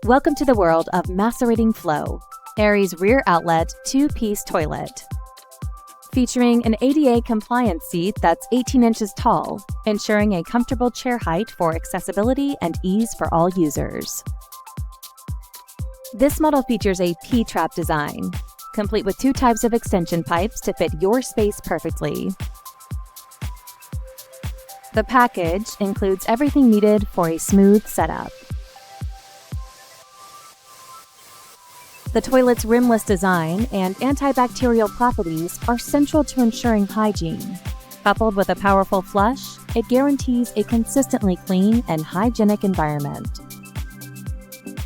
Welcome to the world of MaceratingFlo, ARES rear outlet 2-piece toilet. Featuring an ADA compliant seat that's 18 inches tall, ensuring a comfortable chair height for accessibility and ease for all users. This model features a P-trap design, complete with 2 types of extension pipes to fit your space perfectly. The package includes everything needed for a smooth setup. The toilet's rimless design and antibacterial properties are central to ensuring hygiene. Coupled with a powerful flush, it guarantees a consistently clean and hygienic environment.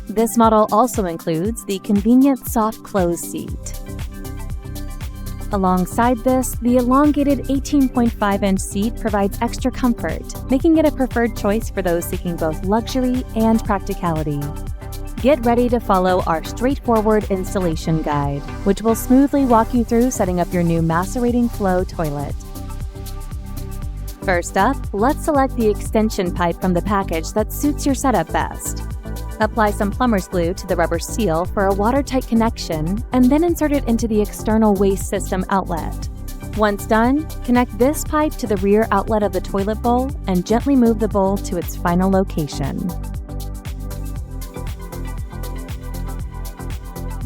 This model also includes the convenient soft close seat. Alongside this, the elongated 18.5-inch seat provides extra comfort, making it a preferred choice for those seeking both luxury and practicality. Get ready to follow our straightforward installation guide, which will smoothly walk you through setting up your new MaceratingFlo toilet. First up, let's select the extension pipe from the package that suits your setup best. Apply some plumber's glue to the rubber seal for a watertight connection, and then insert it into the external waste system outlet. Once done, connect this pipe to the rear outlet of the toilet bowl and gently move the bowl to its final location.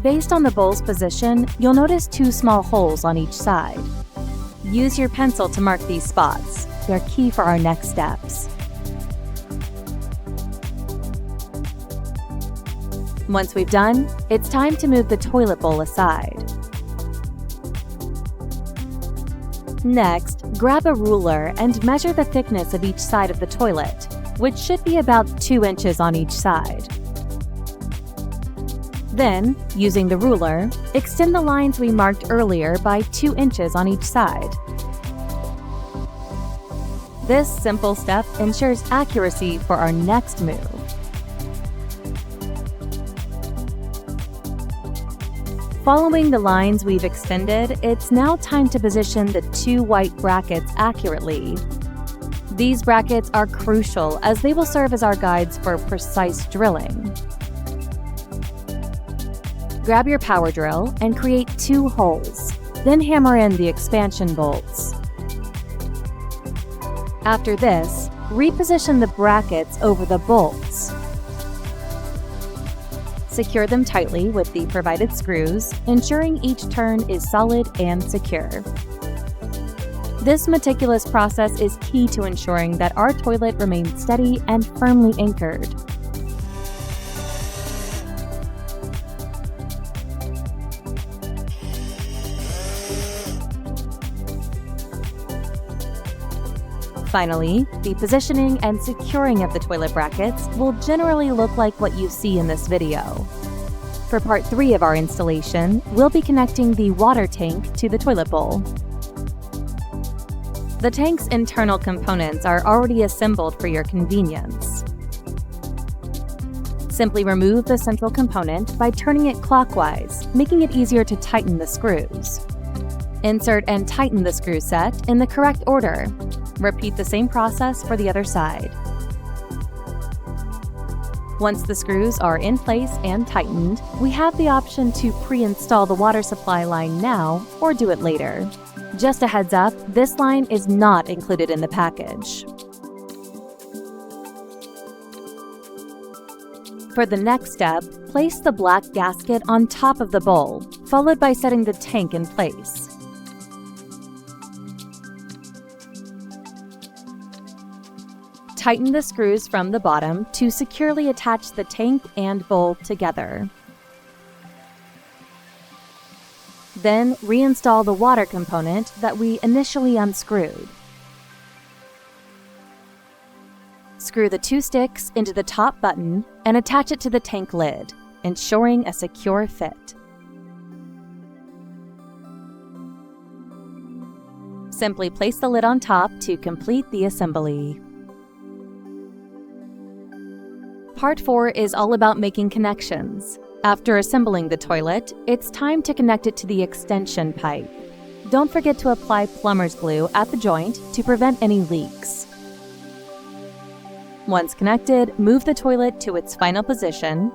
Based on the bowl's position, you'll notice 2 small holes on each side. Use your pencil to mark these spots. They're key for our next steps. Once we've done, it's time to move the toilet bowl aside. Next, grab a ruler and measure the thickness of each side of the toilet, which should be about 2 inches on each side. Then, using the ruler, extend the lines we marked earlier by 2 inches on each side. This simple step ensures accuracy for our next move. Following the lines we've extended, it's now time to position the 2 white brackets accurately. These brackets are crucial as they will serve as our guides for precise drilling. Grab your power drill and create 2 holes, then hammer in the expansion bolts. After this, reposition the brackets over the bolts. Secure them tightly with the provided screws, ensuring each turn is solid and secure. This meticulous process is key to ensuring that our toilet remains steady and firmly anchored. Finally, the positioning and securing of the toilet brackets will generally look like what you see in this video. For part 3 of our installation, we'll be connecting the water tank to the toilet bowl. The tank's internal components are already assembled for your convenience. Simply remove the central component by turning it clockwise, making it easier to tighten the screws. Insert and tighten the screw set in the correct order. Repeat the same process for the other side. Once the screws are in place and tightened, we have the option to pre-install the water supply line now or do it later. Just a heads up, this line is not included in the package. For the next step, place the black gasket on top of the bowl, followed by setting the tank in place. Tighten the screws from the bottom to securely attach the tank and bowl together. Then reinstall the water component that we initially unscrewed. Screw the 2 sticks into the top button and attach it to the tank lid, ensuring a secure fit. Simply place the lid on top to complete the assembly. Part 4 is all about making connections. After assembling the toilet, it's time to connect it to the extension pipe. Don't forget to apply plumber's glue at the joint to prevent any leaks. Once connected, move the toilet to its final position.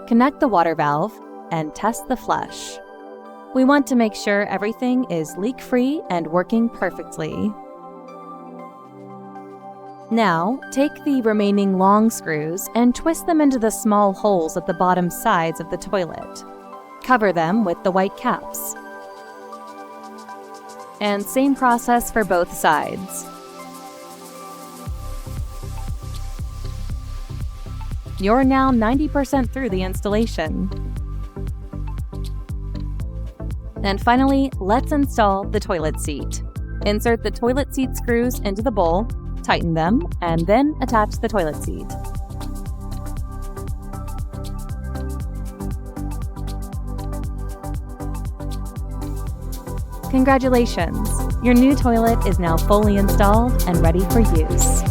Connect the water valve and test the flush. We want to make sure everything is leak-free and working perfectly. Now, take the remaining long screws and twist them into the small holes at the bottom sides of the toilet. Cover them with the white caps. And same process for both sides. You're now 90% through the installation. And finally, let's install the toilet seat. Insert the toilet seat screws into the bowl, tighten them, and then attach the toilet seat. Congratulations! Your new toilet is now fully installed and ready for use.